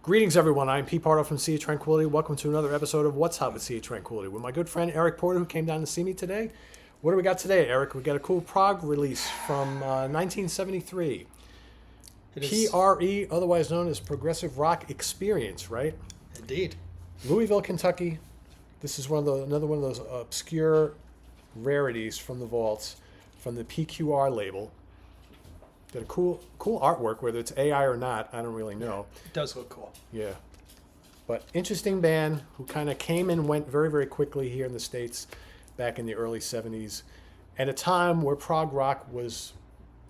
Greetings, everyone. I'm Pete Pardo from SEA of Tranquility. Welcome to another episode of What's Up with SEA of Tranquility with my good friend Eric Porter, who came down to see me today. What do we got today, Eric? We got a cool prog release from 1973. PRE, otherwise known as Progressive Rock Experience, right? Indeed. Louisville, Kentucky. This is another one of those obscure rarities from the vaults, from the PQR label. Got a cool artwork, whether it's AI or not, I don't really know. It does look cool. Yeah. But interesting band who kind of came and went very, very quickly here in the States back in the early 70s at a time where prog rock was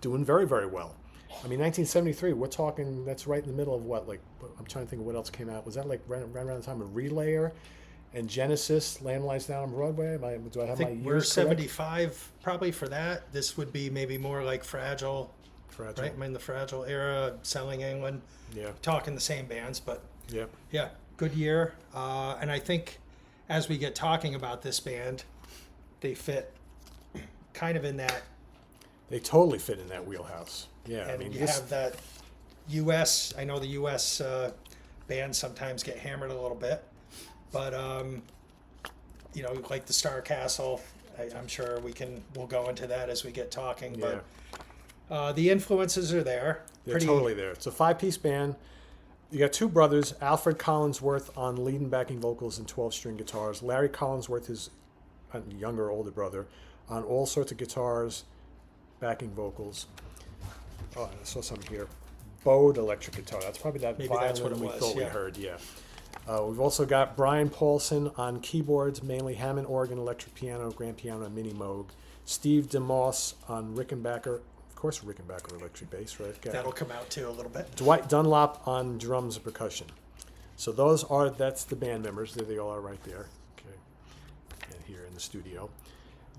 doing very, very well. I mean, 1973, we're talking, that's right in the middle of what, like, I'm trying to think of what else came out. Was that like right around the time of Relayer and Genesis, Lamb Lies Down on Broadway? Do I have my years We're correct? 75 probably for that. This would be maybe more like Fragile. Right, I'm in the Fragile era, Selling England. Yeah. Talking the same bands, but yeah, good year. And I think as we get talking about this band, they fit kind of in that. They totally fit in that wheelhouse. Yeah, And I mean, you have that U.S. I know the U.S. Bands sometimes get hammered a little bit, but like the Star Castle. I'm sure we'll go into that as we get talking, yeah. but. The influences are there. They're totally there. It's a 5-piece band. You got two brothers, Alfred Collinsworth on lead and backing vocals and 12-string guitars. Larry Collinsworth, his younger, older brother, on all sorts of guitars, backing vocals. Oh, I saw something here. Bowed electric guitar. That's probably that Maybe violin that's what it we was, thought we yeah. heard, yeah. We've also got Brian Paulson on keyboards, mainly Hammond organ, electric piano, grand piano, and mini Moog. Steve DeMoss on Rickenbacker. Of course, Rickenbacker electric bass, right? Okay. That'll come out too a little bit. Dwight Dunlop on drums and percussion. So that's the band members. There they all are right there. Okay. And here in the studio.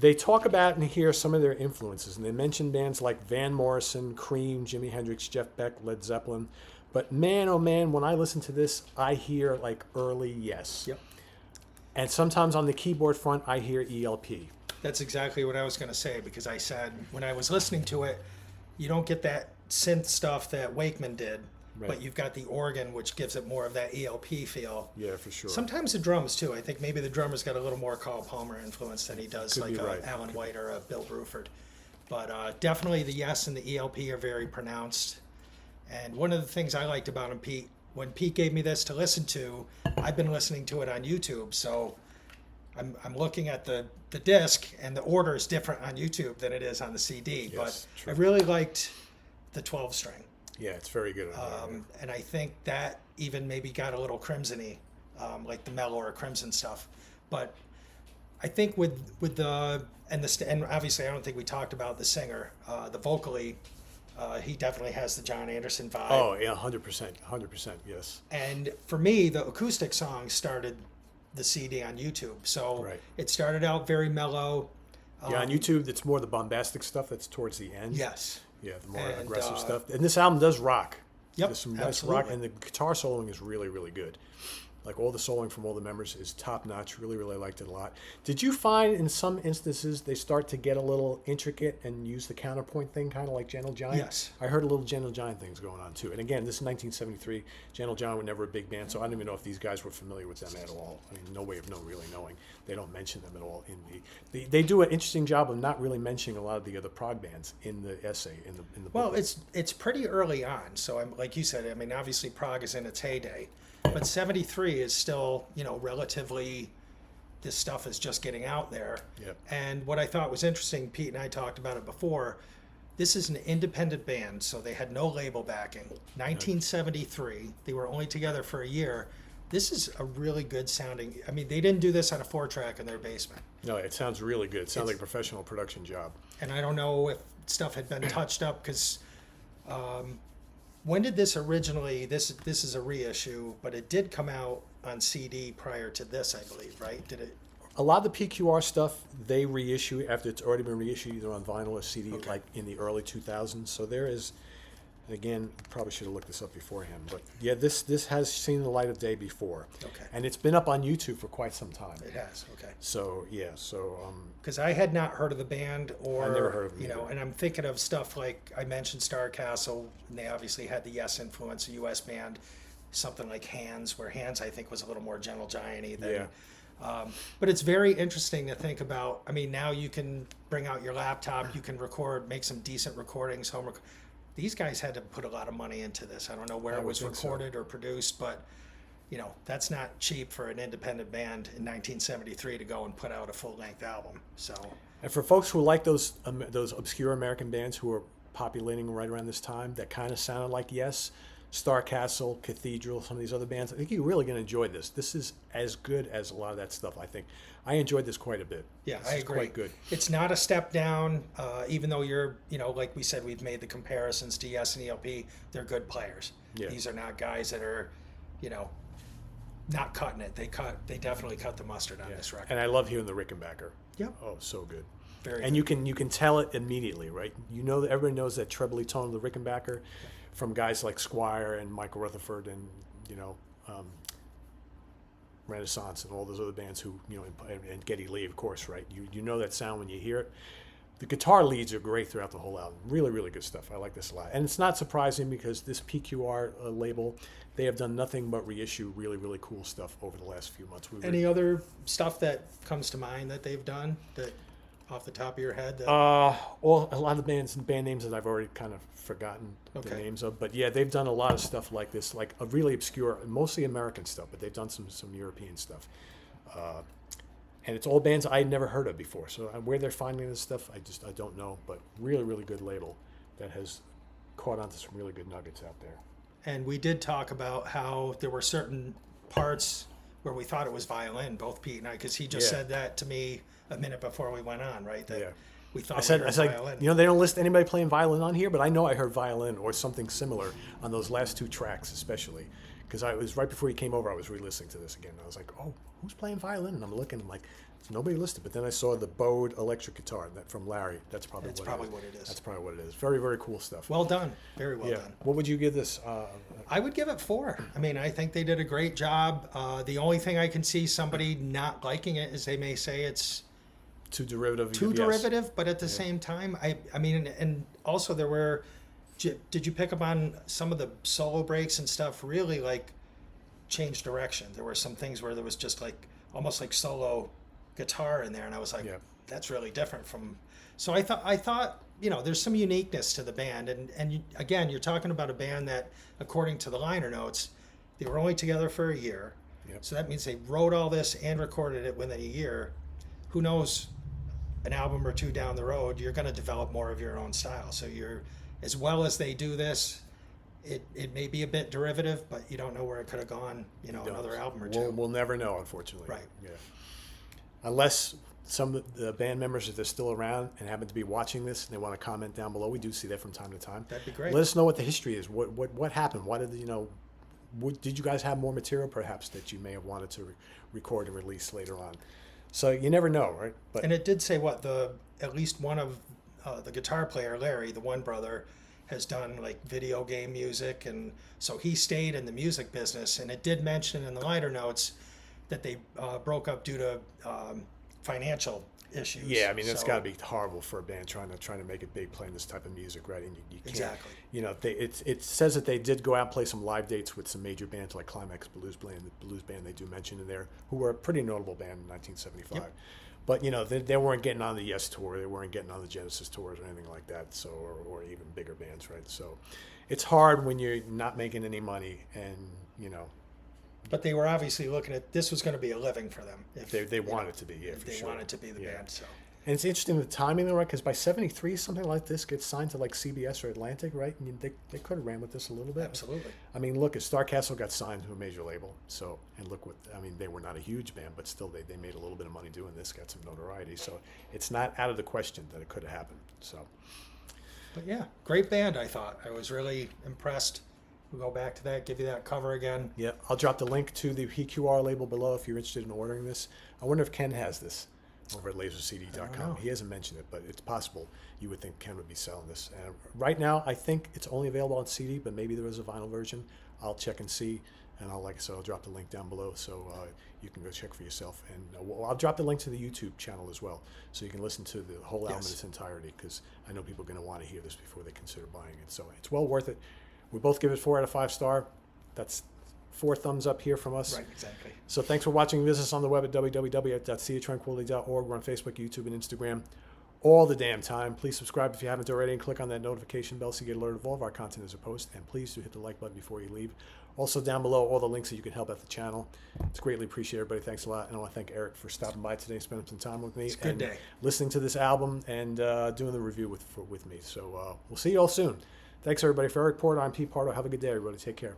They talk about and hear some of their influences, and they mention bands like Van Morrison, Cream, Jimi Hendrix, Jeff Beck, Led Zeppelin. But man, oh man, when I listen to this, I hear like early Yes. Yep. And sometimes on the keyboard front, I hear ELP. That's exactly what I was going to say, because I said when I was listening to it, you don't get that synth stuff that Wakeman did, Right. but you've got the organ, which gives it more of that ELP feel. Yeah, for sure. Sometimes the drums too. I think maybe the drummer's got a little more Carl Palmer influence than he does Could like be right. Alan White or a Bill Bruford. But definitely the Yes and the ELP are very pronounced. And one of the things I liked about him, Pete, when Pete gave me this to listen to, I've been listening to it on YouTube, so I'm looking at the disc, and the order is different on YouTube than it is on the CD. Yes, but true. I really liked the 12-string. Yeah, it's very good. And I think that even maybe got a little crimson-y, like the Mellow or Crimson stuff. But I think with the and obviously I don't think we talked about the singer, the vocally. He definitely has the John Anderson vibe. Oh yeah, 100%, yes. And for me, the acoustic song started the CD on YouTube. So Right. it started out very mellow. Yeah, on YouTube, it's more the bombastic stuff that's towards the end. Yes. Yeah, the more And, aggressive stuff. And this album does rock. Yep, There's some nice absolutely. rock, and the guitar soloing is really, really good. Like all the soloing from all the members is top notch. Really, really liked it a lot. Did you find in some instances they start to get a little intricate and use the counterpoint thing, kind of like Gentle Giant? Yes. I heard a little Gentle Giant things going on too. And again, this is 1973. Gentle Giant were never a big band, so I don't even know if these guys were familiar with them at all. I mean, no way of really knowing. They don't mention them at all in they do an interesting job of not really mentioning a lot of the other prog bands in the essay in the Well, booklet. it's pretty early on. So I'm like you said. I mean, obviously Prague is in its heyday, but 73 is still relatively. This stuff is just getting out there. Yep. And what I thought was interesting, Pete and I talked about it before. This is an independent band, so they had no label backing. 1973, they were only together for a year. This is a really good sounding. I mean, they didn't do this on a 4-track in their basement. No, it sounds really good. It sounds like a professional production job. And I don't know if stuff had been touched up because when did this originally? This is a reissue, but it did come out on CD prior to this, I believe, right? Did it? A lot of the PQR stuff they reissue after it's already been reissued either on vinyl or CD, Okay. like in the early 2000s. So there is, and again, probably should have looked this up beforehand, but yeah, this has seen the light of day before. Okay. And it's been up on YouTube for quite some time. It has, okay. So yeah, Because I had not heard of the band, or I never heard of them you know, either. and I'm thinking of stuff like I mentioned Star Castle, and they obviously had the Yes influence, a U.S. band, something like Hands, where Hands I think was a little more gentle giant-y than. Yeah. But it's very interesting to think about. I mean, now you can bring out your laptop, you can record, make some decent recordings, These guys had to put a lot of money into this. I don't know where it was recorded or produced, but you know, that's not cheap for an independent band in 1973 to go and put out a full-length album. So, And for folks who like those obscure American bands who were populating right around this time, that kind of sounded like Yes, Star Castle, Cathedral, some of these other bands, I think you're really going to enjoy this. This is as good as a lot of that stuff, I think. I enjoyed this quite a bit. Yeah, This I is agree. quite good. It's not a step down, even though you're, you know, like we said, we've made the comparisons to Yes and ELP. They're good players. Yeah. These are not guys that are, you know, not cutting it. They definitely cut the mustard on this record. And I love hearing the Rickenbacker. Yep. Oh, so good. Very And you can tell it immediately, right? You know that everybody knows that trebly tone of the Rickenbacker from guys like Squire and Michael Rutherford and, you know, Renaissance and all those other bands who, you know, and Geddy Lee, of course, right? You know that sound when you hear it. The guitar leads are great throughout the whole album. Really, really good stuff. I like this a lot. And it's not surprising because this PQR label, they have done nothing but reissue really, really cool stuff over the last few months. Any other stuff that comes to mind that they've done that off the top of your head? That... a lot of band names that I've already kind of forgotten the names of, but yeah, they've done a lot of stuff like this, like a really obscure, mostly American stuff, but they've done some European stuff, and it's all bands I had never heard of before. So where they're finding this stuff, I don't know, but really, really good label that has caught on to some really good nuggets out there. And we did talk about how there were certain parts where we thought it was violin, both Pete and I, because he just said that to me a minute before we went on, right? That we thought I we heard said, violin. you know, they don't list anybody playing violin on here, but I know I heard violin or something similar on those last two tracks, especially because it was right before he came over. I was re-listening to this again. I was like, oh, who's playing violin? And I'm looking, I'm like, there's nobody listed. But then I saw the Bode electric guitar that from Larry. That's probably what it is. That's probably what it is. Very, very cool stuff. Well done, very well done. What would you give this? I would give it 4. I mean, I think they did a great job. The only thing I can see somebody not liking it is they may say it's too derivative. derivative, but at the same time, I mean, and also there were. Did you pick up on some of the solo breaks and stuff? Really, like, changed direction. There were some things where there was just like almost like solo guitar in there, and I was like, that's really different from. So I thought, you know, there's some uniqueness to the band, and again, you're talking about a band that, according to the liner notes, they were only together for a year. So that means they wrote all this and recorded it within a year. Who knows? An album or two down the road, you're going to develop more of your own style. So you're, as well as they do this, it may be a bit derivative, but you don't know where it could have gone, you know, another album or two. We'll never know, unfortunately. Right. Yeah. Unless some of the band members, if they're still around and happen to be watching this and they want to comment down below, we do see that from time to time. That'd be great. Let us know what the history is. What happened? Why did, you know, did you guys have more material perhaps that you may have wanted to record and release later on? So you never know, right? But and it did say at least one of the guitar player, Larry, the one brother, has done like video game music, and so he stayed in the music business. And it did mention in the liner notes that they broke up due to financial issues. Yeah, I mean, it's got to be horrible for a band trying to make it big, playing this type of music, right? And you can't, exactly. You know, it says that they did go out and play some live dates with some major bands like Climax Blues Band, the blues band they do mention in there, who were a pretty notable band in 1975. Yep. But you know, they weren't getting on the Yes tour, they weren't getting on the Genesis tours or anything like that. So, or even bigger bands, right? So, it's hard when you're not making any money, and you know. But they were obviously looking at this was going to be a living for them. If they wanted to be, yeah, if for they sure. wanted to be the band. So. And it's interesting the timing, though, right? Because by '73, something like this gets signed to like CBS or Atlantic, right? I mean, they could have ran with this a little bit. Absolutely. I mean, look, as Star Castle got signed to a major label, so and look what I mean. They were not a huge band, but still, they made a little bit of money doing this, got some notoriety. So it's not out of the question that it could have happened. So. But yeah, great band. I thought I was really impressed. We'll go back to that, give you that cover again. Yeah, I'll drop the link to the PQR label below if you're interested in ordering this. I wonder if Ken has this over at lasercd.com. He hasn't mentioned it, but it's possible. You would think Ken would be selling this. And right now, I think it's only available on CD, but maybe there is a vinyl version. I'll check and see, and like I said, I'll drop the link down below so you can go check for yourself. And I'll drop the link to the YouTube channel as well, so you can listen to the whole album in its entirety, because I know people are going to want to hear this before they consider buying it. So it's well worth it. We both give it 4 out of 5 star. That's 4 thumbs up here from us. Right, exactly. So thanks for watching. Visit us on the web at www.seaoftranquility.org. We're on Facebook, YouTube, and Instagram all the damn time. Please subscribe if you haven't already and click on that notification bell so you get alerted of all of our content as a post. And please do hit the like button before you leave. Also down below, all the links that you can help out the channel. It's greatly appreciated, everybody. Thanks a lot. And I want to thank Eric for stopping by today, spending some time with me. It's a good day. Listening to this album and doing the review with me. So we'll see you all soon. Thanks, everybody. For Eric Porter, I'm Pete Pardo. Have a good day, everybody. Take care.